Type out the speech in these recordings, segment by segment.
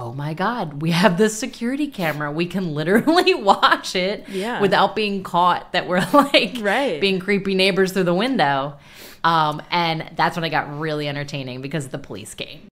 oh my God, we have this security camera. We can literally watch it without being caught that we're like being creepy neighbors through the window. And that's when it got really entertaining because the police came.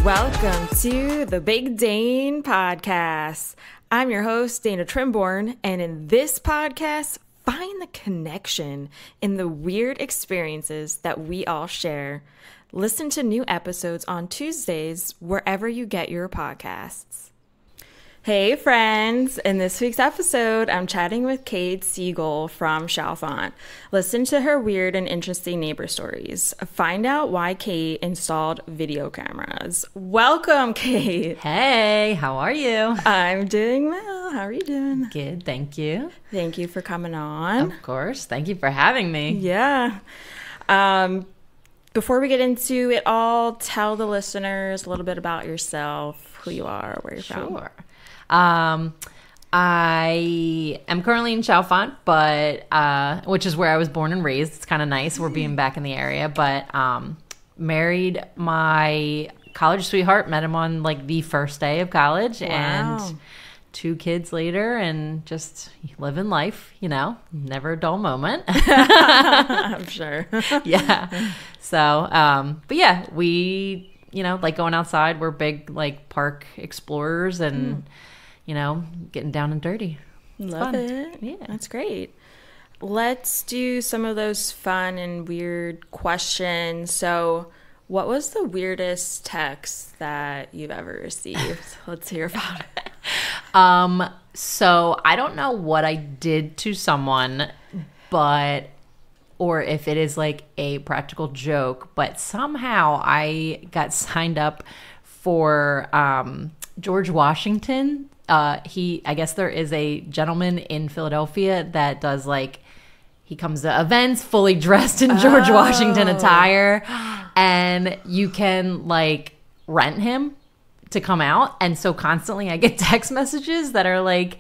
Welcome to the Big Dane Podcast. I'm your host, Dana Trimborn, and in this podcast, find the connection in the weird experiences that we all share. Listen to new episodes on Tuesdays wherever you get your podcasts. Hey friends, in this week's episode, I'm chatting with Kate Siegle from Chalfont. Listen to her weird and interesting neighbor stories. Find out why Kate installed video cameras. Welcome, Kate. Hey, how are you? I'm doing well. How are you doing? Good, thank you. Thank you for coming on. Of course. Thank you for having me. Yeah. Before we get into it all, tell the listeners a little bit about yourself, who you are, where you're from. Sure. I am currently in Chalfont, but which is where I was born and raised. It's kind of nice. We're being back in the area, but married my college sweetheart. Met him on like the first day of college, and 2 kids later, and just living life. You know, never a dull moment. I'm sure. Yeah. So, but yeah, we like going outside. We're big like park explorers and. Getting down and dirty. Love it. Yeah. That's great. Let's do some of those fun and weird questions. So, what was the weirdest text that you've ever received? Let's hear about it. So I don't know what I did to someone, or if it is like a practical joke, but somehow I got signed up for George Washington. I guess there is a gentleman in Philadelphia that does he comes to events fully dressed in George Washington attire, and you can rent him to come out. And so constantly I get text messages that are like,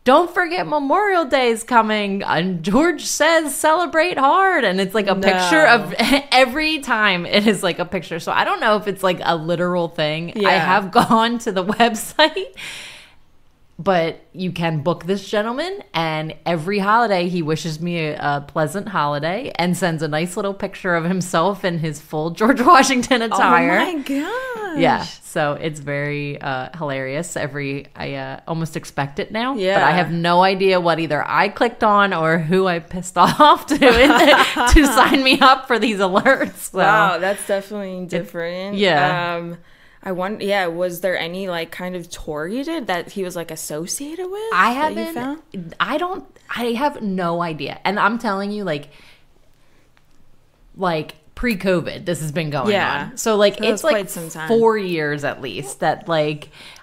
don't forget Memorial Day is coming, and George says celebrate hard, and it's like a picture of every time it is like a picture. So I don't know if it's like a literal thing. I have gone to the website, but you can book this gentleman, and every holiday he wishes me a pleasant holiday and sends a nice little picture of himself in his full George Washington attire. Oh my gosh. Yeah, so it's very hilarious. I almost expect it now, but I have no idea what either I clicked on or who I pissed off to sign me up for these alerts. So. Wow, that's definitely different. I wonder, was there any kind of tour you did that he was associated with? I have no idea. And I'm telling you, pre-COVID, this has been going on. So it's quite some time. 4 years at least that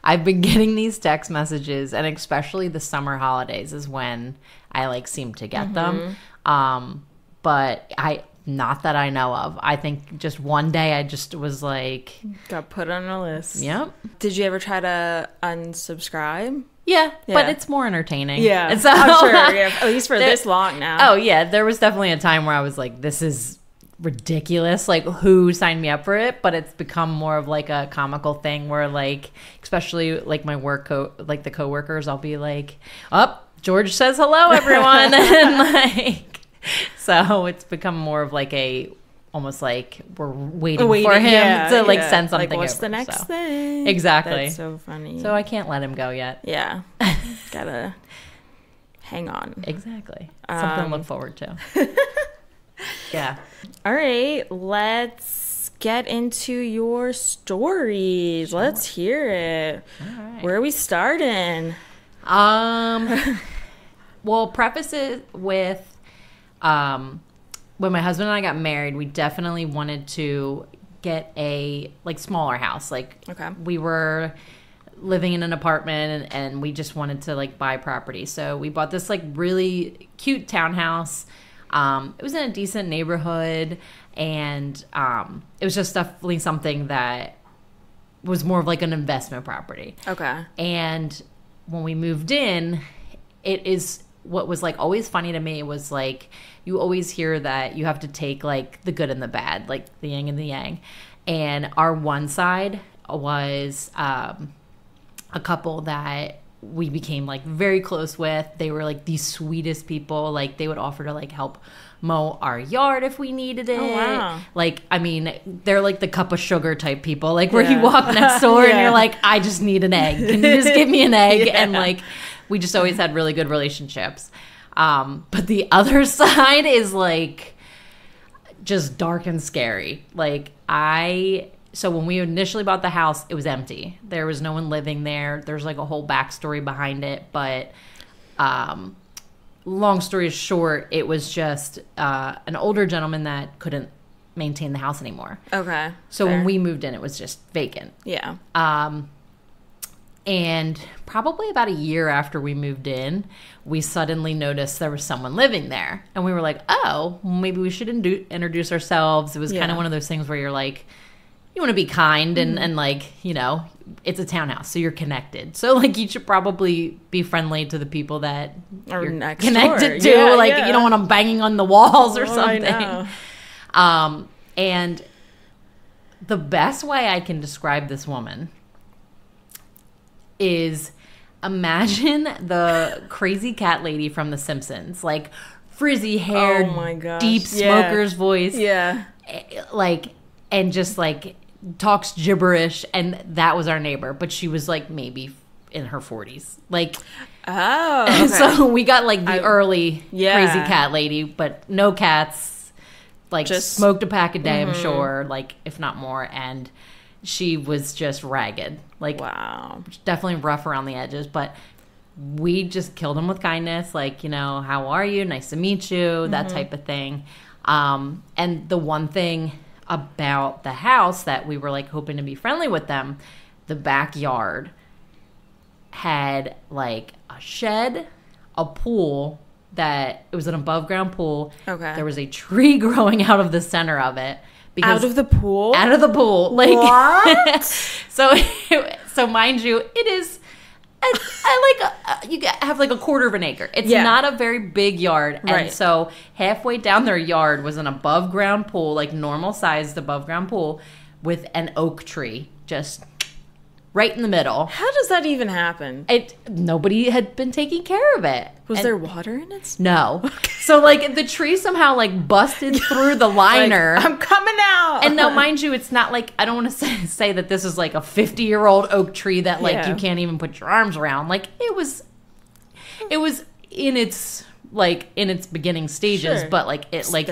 I've been getting these text messages, and especially the summer holidays is when I seem to get them. But not that I know of. I think just one day I just was got put on a list. Yep. Did you ever try to unsubscribe? Yeah, but it's more entertaining. Yeah, so, I'm sure. Yeah, at least for this long now. Oh yeah, there was definitely a time where I was like, this is ridiculous. Who signed me up for it? But it's become more of a comical thing where especially my work the coworkers, I'll be like, George says hello everyone. And so it's become more of almost we're waiting for him to send something what's over. The next thing? Exactly. That's so funny. So I can't let him go yet. Yeah. Gotta hang on. Exactly. Something to look forward to. Yeah. All right. Let's get into your stories. Sure. Let's hear it. All right. Where are we starting? Well, preface it with when my husband and I got married, we definitely wanted to get a smaller house. We were living in an apartment and we just wanted to buy property. So we bought this really cute townhouse. It was in a decent neighborhood, and it was just definitely something that was more of like an investment property. Okay. And when we moved in, it is what was like always funny to me was like you always hear that you have to take like the good and the bad, like the yin and the yang. And our one side was a couple that we became like very close with. They were like the sweetest people. Like they would offer to like help mow our yard if we needed it. Oh, wow. Like, I mean, they're like the cup of sugar type people, like where you walk next door and you're like, I just need an egg. Can you just give me an egg? And like, we just always had really good relationships. But the other side is like just dark and scary. Like so when we initially bought the house, it was empty. There was no one living there. There's like a whole backstory behind it. But long story short, it was just an older gentleman that couldn't maintain the house anymore. Okay. So when we moved in, it was just vacant. Yeah. And probably about a year after we moved in, we suddenly noticed there was someone living there. And we were like, oh, maybe we should introduce ourselves. It was kind of one of those things where you're like, you want to be kind and like, you know, it's a townhouse, so you're connected. So like you should probably be friendly to the people that you're connected to. You don't want them banging on the walls or something. I know. And the best way I can describe this woman is imagine the crazy cat lady from The Simpsons, like frizzy hair, deep smoker's voice. Yeah. Like, and just like talks gibberish, and that was our neighbor, but she was like maybe in her 40s. Like, okay. So we got like the early crazy cat lady, but no cats, like just smoked a pack a day, I'm sure, like if not more, and she was just ragged. Like, wow. Definitely rough around the edges, but we just killed him with kindness. Like, you know, how are you? Nice to meet you, that type of thing. And the one thing about the house that we were like hoping to be friendly with them, the backyard had like a shed, a pool that it was an above ground pool. Okay. There was a tree growing out of the center of it. Out of the pool? Out of the pool. Like, what? So mind you, it is you have like a quarter of an acre. It's not a very big yard. And so halfway down their yard was an above ground pool, like normal sized above ground pool with an oak tree just right in the middle. How does that even happen? Nobody had been taking care of it. Was there water in it? No. So like the tree somehow like busted through the liner. Like, I'm coming out. And now mind you, it's not like, I don't want to say that this is like a 50-year-old oak tree that like you can't even put your arms around. Like it was in its beginning stages, but like it like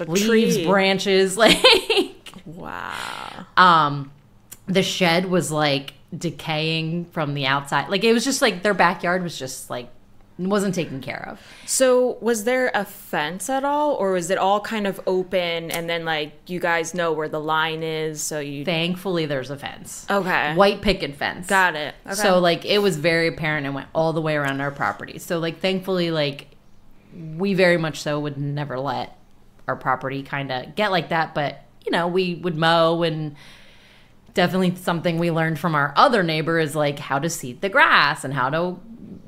leaves, branches, like wow. The shed was like decaying from the outside. Like it was just like their backyard was just like wasn't taken care of. So was there a fence at all, or was it all kind of open and then like you guys know where the line is, so you Thankfully there's a fence. Okay. White picket fence. Got it. Okay. So like it was very apparent and went all the way around our property. So like thankfully like we very much so would never let our property kind of get like that, but you know, we would mow, and definitely something we learned from our other neighbor is like how to seed the grass and how to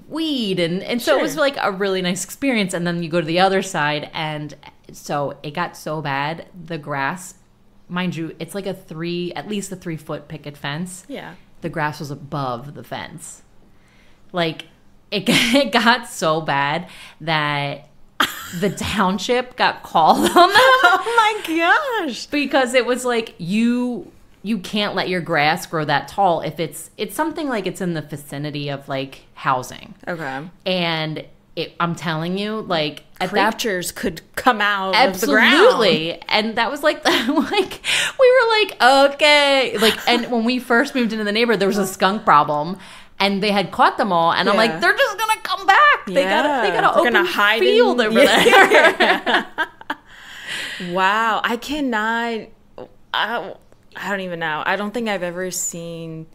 weed, and so it was like a really nice experience. And then you go to the other side, and so it got so bad, the grass, mind you, it's like at least a 3-foot picket fence. Yeah, the grass was above the fence. Like it got so bad that the township got called on them. Oh my gosh, because it was like you can't let your grass grow that tall if it's something like it's in the vicinity of like housing. Okay. And I'm telling you, like creatures could come out of the ground. Absolutely. And that was like we were like, okay. Like, and when we first moved into the neighborhood, there was a skunk problem, and they had caught them all, and I'm like, they're just gonna come back. They got an open hide field over there. Wow. I cannot. I don't even know. I don't think I've ever seen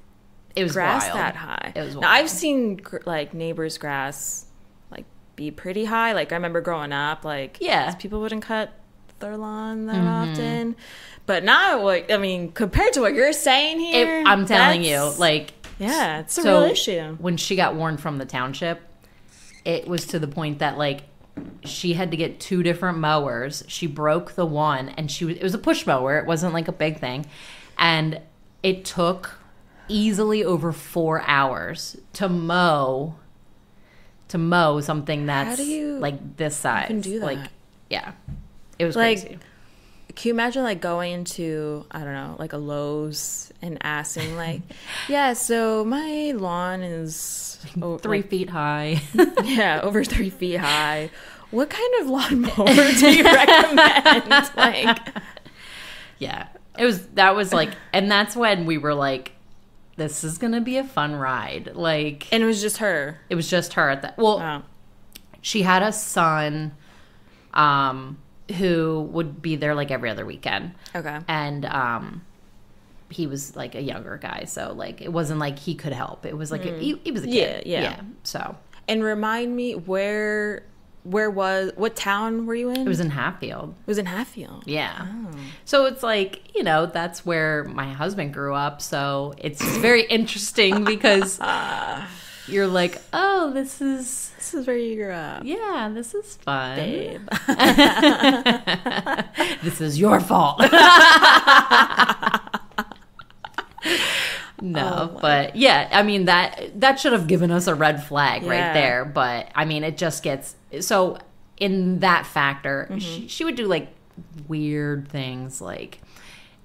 grass wild. that high. It was wild. Now, I've seen like neighbors' grass like be pretty high. Like I remember growing up, like people wouldn't cut their lawn that often. But now, like, I mean, compared to what you're saying here, I'm telling you, like, yeah, it's a real issue. When she got warned from the township, it was to the point that, like, she had to get 2 different mowers. She broke the one, and it was a push mower. It wasn't like a big thing. And it took easily over 4 hours to mow something that's like this size. You can do that. Like, yeah. It was like, crazy. Can you imagine, like, going into, I don't know, like a Lowe's and asking, like, yeah, so my lawn is 3 feet high. Yeah, over 3 feet high. What kind of lawnmower do you recommend? Like, yeah, that was like, and that's when we were like, this is gonna be a fun ride. Like, and it was just her. It was just her at that. Well, wow. She had a son, who would be there like every other weekend. Okay. And he was like a younger guy, so like it wasn't like he could help. It was like he was a kid. Yeah. So. And remind me what town were you in? It was in Hatfield. It was in Hatfield. Yeah. Oh. So it's like, that's where my husband grew up. So it's very interesting because you're like, oh, this is where you grew up. Yeah, this is fun. Babe. This is your fault. No, but yeah, I mean, that should have given us a red flag right there. But I mean, it just gets so in that factor, she would do like weird things, like,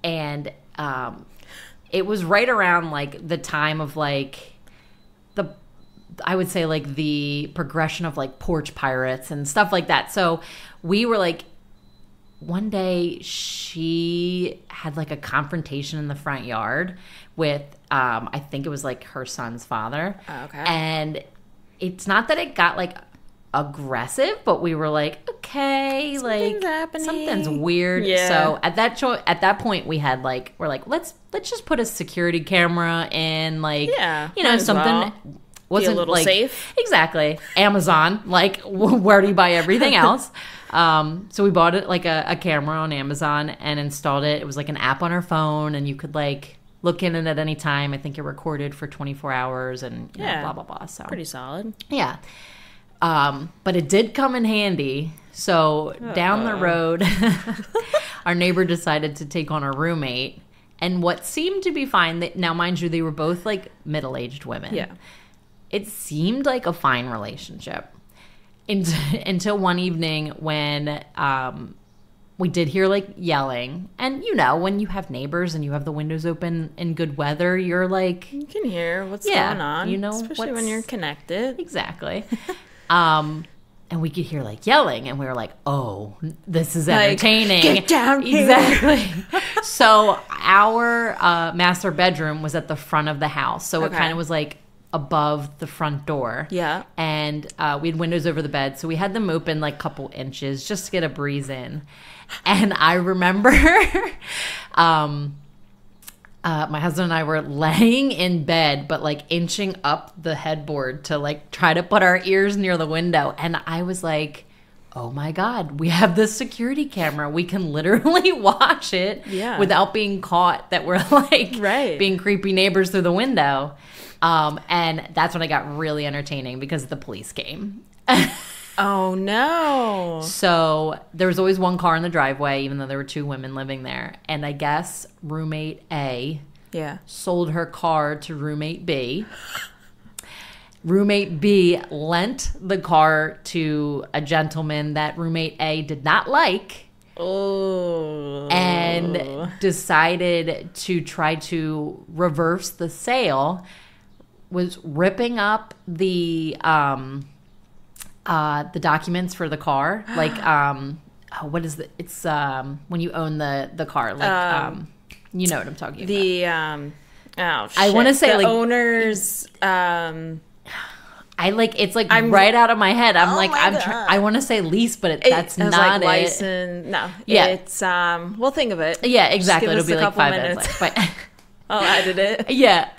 and it was right around like the time of like I would say like the progression of like porch pirates and stuff like that. So we were like, one day she had like a confrontation in the front yard with I think it was like her son's father. Oh, okay. And it's not that it got like aggressive, but we were like, okay, something's like happening. Something's weird. Yeah. So at that point we had like, we're like, let's just put a security camera in, like, something wasn't be a little like safe. Exactly. Amazon, like where do you buy everything else? So we bought it like a camera on Amazon and installed it. It was like an app on our phone, and you could like look in it at any time. I think it recorded for 24 hours and blah blah blah. So pretty solid. Yeah. But it did come in handy. So down the road, our neighbor decided to take on a roommate, and what seemed to be fine. Now, mind you, they were both like middle-aged women. Yeah. It seemed like a fine relationship until one evening when we did hear like yelling. And when you have neighbors and you have the windows open in good weather, you're like, you can hear what's going on. Especially when you're connected. Exactly. And we could hear like yelling, and we were like, oh, this is entertaining. Get down here. Exactly. So our master bedroom was at the front of the house. So it kind of was like above the front door. Yeah. And we had windows over the bed, so we had them open like a couple inches just to get a breeze in. And I remember my husband and I were laying in bed, but like inching up the headboard to like try to put our ears near the window. And I was like, oh my God, we have this security camera. We can literally watch it without being caught that we're like being creepy neighbors through the window. And that's when it got really entertaining because the police came. Oh no. So there was always one car in the driveway, even though there were 2 women living there. And I guess roommate A sold her car to roommate B. Roommate B lent the car to a gentleman that roommate A did not like. Oh. And decided to try to reverse the sale, was ripping up the documents for the car, like what is the? It's when you own the car, like you know what I'm talking about. I want to say the like owners. I like it's like right out of my head. I'm like I want to say lease, but that's not like it. License. No, it's we'll think of it. Yeah, exactly. It'll be like 5 minutes. minutes. But I'll edit it. Yeah.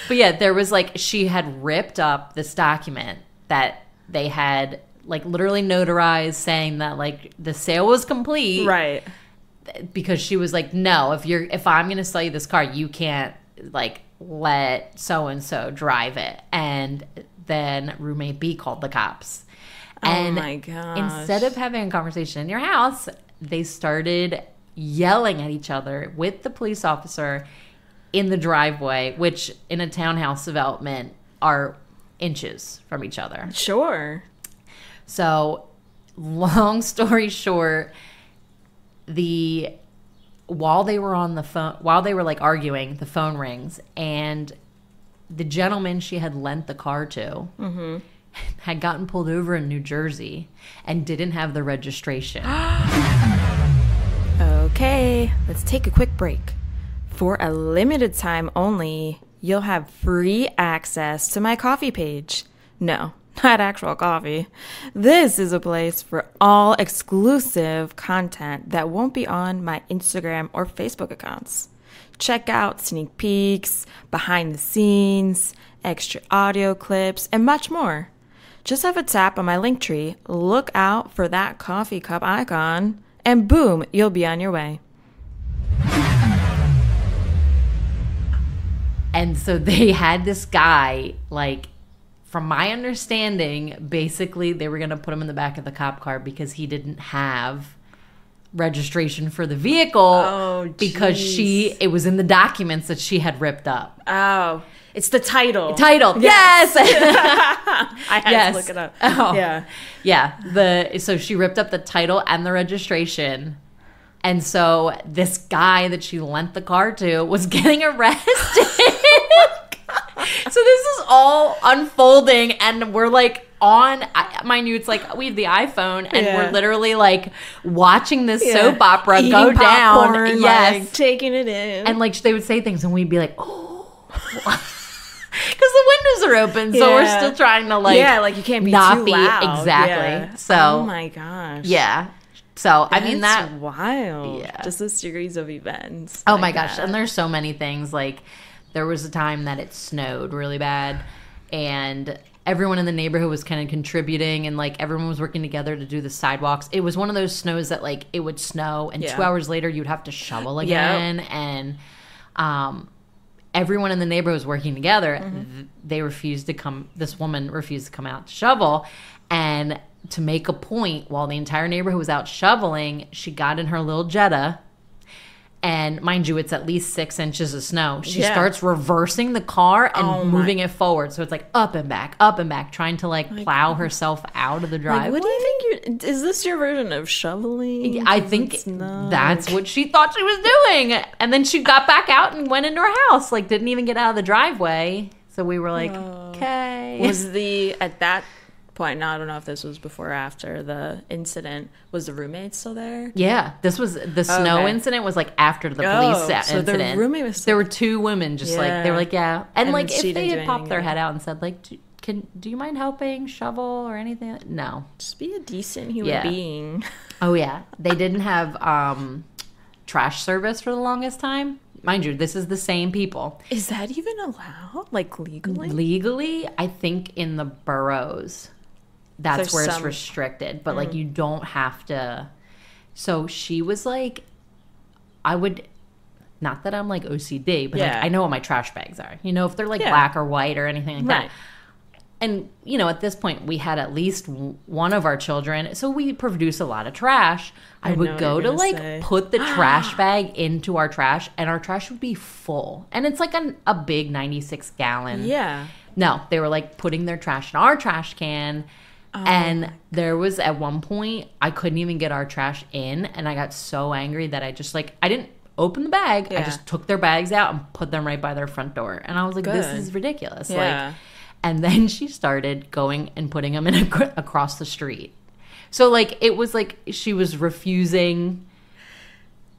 But yeah, there was like she had ripped up this document that they had like literally notarized saying that like the sale was complete. Right. Because she was like, no, if I'm going to sell you this car, you can't like let so-and-so drive it. And then roommate B called the cops. And oh my gosh. instead of having a conversation in your house, they started yelling at each other with the police officer in the driveway, which in a townhouse development are inches from each other. Sure. So, long story short, while they were on the phone, while they were like arguing, the phone rings, and the gentleman she had lent the car to had gotten pulled over in New Jersey and didn't have the registration. Okay, let's take a quick break. For a limited time only, you'll have free access to my coffee page. No, not actual coffee. This is a place for all exclusive content that won't be on my Instagram or Facebook accounts. Check out sneak peeks, behind the scenes, extra audio clips, and much more. Just have a tap on my Linktree, look out for that coffee cup icon, and boom, you'll be on your way. And so they had this guy, like, from my understanding, basically they were going to put him in the back of the cop car because he didn't have registration for the vehicle. Oh, because it was in the documents that she had ripped up. Oh, it's the title. Yes. I had to look it up. Oh. Yeah. Yeah. So she ripped up the title and the registration. And so this guy that she lent the car to was getting arrested. So this is all unfolding, and we're like mind you, it's like we have the iPhone, and we're literally like watching this soap opera eating go popcorn, down. Yes. like, taking it in. And like they would say things, and we'd be like, oh. Because the windows are open, so we're still trying to like like you can't be not too be loud. exactly. Yeah. So oh my gosh, yeah. So I mean That's that wild. Yeah. Just a series of events. Oh like my gosh, that. and there's so many things. Like there was a time that it snowed really bad, and everyone in the neighborhood was kind of contributing, and like everyone was working together to do the sidewalks. It was one of those snows that like it would snow, and 2 hours later you'd have to shovel again, and everyone in the neighborhood was working together. They refused to come. This woman refused to come out to shovel, and to make a point, while the entire neighborhood was out shoveling, she got in her little Jetta. And mind you, it's at least 6 inches of snow. She starts reversing the car and moving it forward. So it's like up and back, trying to like plow herself out of the driveway. Like, what do you think is this your version of shoveling? I think that's what she thought she was doing. And then she got back out and went into her house. Like didn't even get out of the driveway. So we were like, okay. Was at that point, now I don't know if this was before or after the incident, was the roommate still there? Yeah, this was the snow incident was like after the police so incident. The roommate was there were 2 women just like they were like and like if they had popped their anything. head out and said like do you mind helping shovel or anything? No, just be a decent human being. Oh yeah, they didn't have trash service for the longest time. Mind you, this is the same people. Is that even allowed? Like legally? Legally, I think in the boroughs. That's where it's restricted, but like you don't have to. So she was like, I would, not that I'm like OCD, but like I know what my trash bags are. You know, if they're like black or white or anything like that. And, you know, at this point we had at least one of our children, so we produce a lot of trash. I would go to like put the trash bag into our trash, and our trash would be full. And it's like a big 96 gallon. Yeah. No, they were like putting their trash in our trash can. And there was at one point I couldn't even get our trash in, and I got so angry that I just like I didn't open the bag. I just took their bags out and put them right by their front door, and I was like, "This is ridiculous!" Like, and then she started going and putting them in across the street. So like it was like she was refusing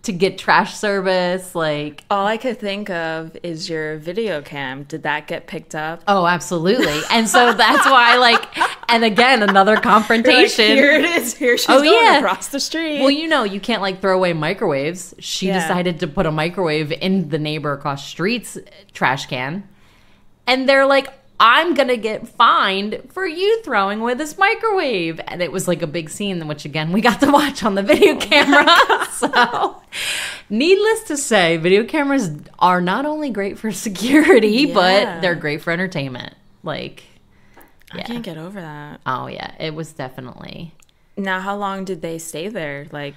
to get trash service. Like all I could think of is your video cam. Did that get picked up? Oh, absolutely. And so that's why like, and again, another confrontation. Like, here it is. Here she's going across the street. Well, you know, you can't like throw away microwaves. She decided to put a microwave in the neighbor across the street's trash can. And they're like, I'm going to get fined for you throwing away this microwave. And it was like a big scene, which again, we got to watch on the video camera. So needless to say, video cameras are not only great for security, but they're great for entertainment. Like, I can't get over that. Oh, yeah. It was definitely. Now, how long did they stay there? Like,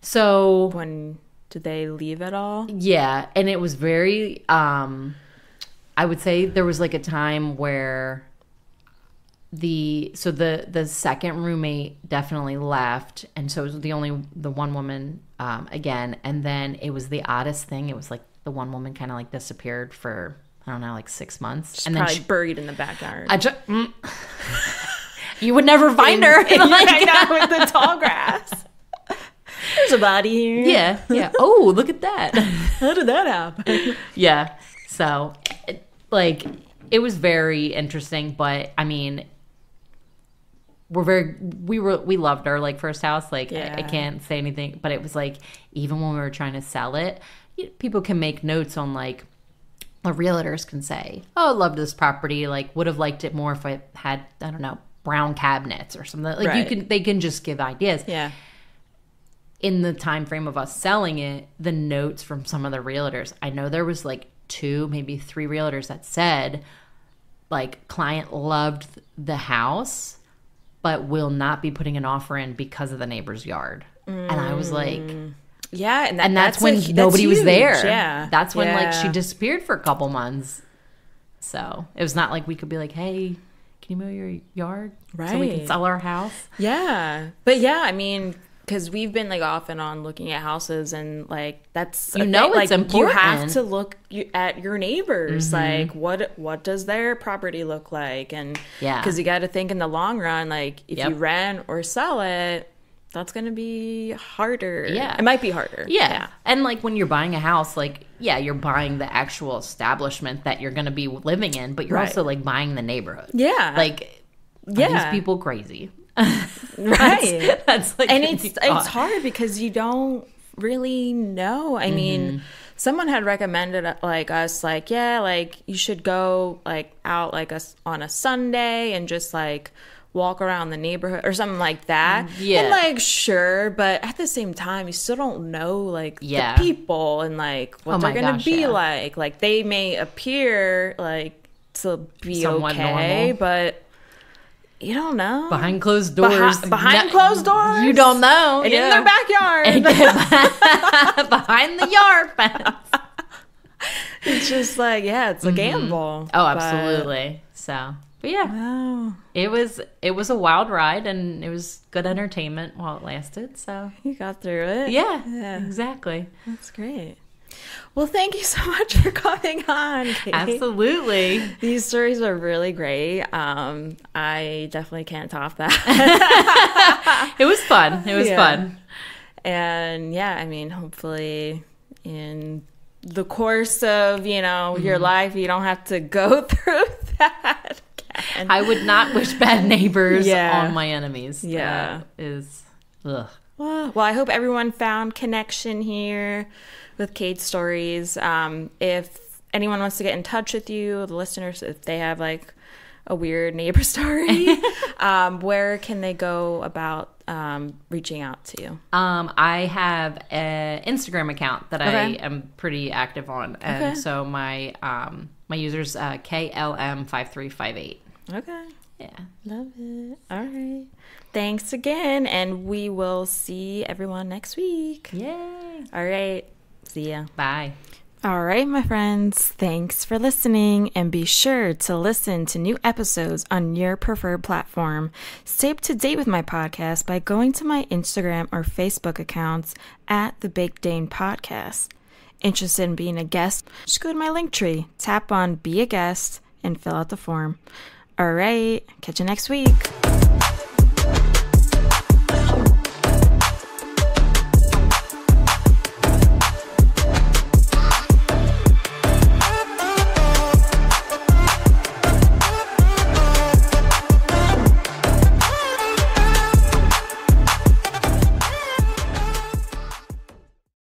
so when did they leave at all? Yeah. And it was very, I would say there was like a time where the second roommate definitely left. And so it was the one woman again. And then it was the oddest thing. It was like the one woman kind of like disappeared for, I don't know, like 6 months. She's and probably then buried in the backyard. You would never find her. Like, I know, with the tall grass. There's a body here. Yeah, yeah. Oh, look at that. How did that happen? Yeah. So, it was very interesting, but I mean, we loved our like first house. Like, I can't say anything, but it was like, even when we were trying to sell it, people can make notes on like, the realtors can say, oh, I loved this property. Like, would have liked it more if I had, I don't know, brown cabinets or something. Like, they can just give ideas. Yeah. In the time frame of us selling it, the notes from some of the realtors, I know there was like 2, maybe 3 realtors that said, like, client loved the house, but will not be putting an offer in because of the neighbor's yard. And I was like, yeah, and that's when nobody was there. Yeah, that's when like she disappeared for a couple months. So it was not like we could be like, hey, can you mow your yard so we can sell our house? Yeah, but yeah, I mean, because we've been like off and on looking at houses, and like that's it's like, important. You have to look at your neighbors. Like, what does their property look like? And because you got to think in the long run, like if you rent or sell it, that's going to be harder. Yeah. It might be harder. Yeah. And like when you're buying a house, like, you're buying the actual establishment that you're going to be living in, but you're also like buying the neighborhood. Yeah. Like, are these people crazy? Right. That's like, and it's hard because you don't really know. I mean, someone had recommended like us, like, like you should go like out like us on a Sunday and just like walk around the neighborhood or something like that. Yeah. And like, sure, but at the same time, you still don't know like the people and like what they're going to be like. Like they may appear like to be somewhat okay, normal, but you don't know. Behind closed doors. Behind closed doors. You don't know. And in their backyard. Behind the yard fence. It's just like, it's a gamble. Oh, absolutely. So, but yeah. It was a wild ride, and it was good entertainment while it lasted. So you got through it. Yeah. Exactly. That's great. Well, thank you so much for coming on, Kate. Absolutely. These stories are really great. I definitely can't top that. It was fun. It was fun. And I mean, hopefully in the course of, your life, you don't have to go through that again. I would not wish bad neighbors on my enemies. Yeah. That is, ugh. Well, I hope everyone found connection here with Kate's stories. If anyone wants to get in touch with you, the listeners, if they have like a weird neighbor story, where can they go about reaching out to you? I have an Instagram account that I am pretty active on, and so my my user's KLM5358. Okay. Yeah. Love it. All right. Thanks again, and we will see everyone next week. Yay. All right. See ya. Bye. All right, my friends. Thanks for listening, and be sure to listen to new episodes on your preferred platform. Stay up to date with my podcast by going to my Instagram or Facebook accounts at The Big Dane Podcast. Interested in being a guest? Just go to my Linktree, tap on Be a Guest, and fill out the form. All right. Catch you next week.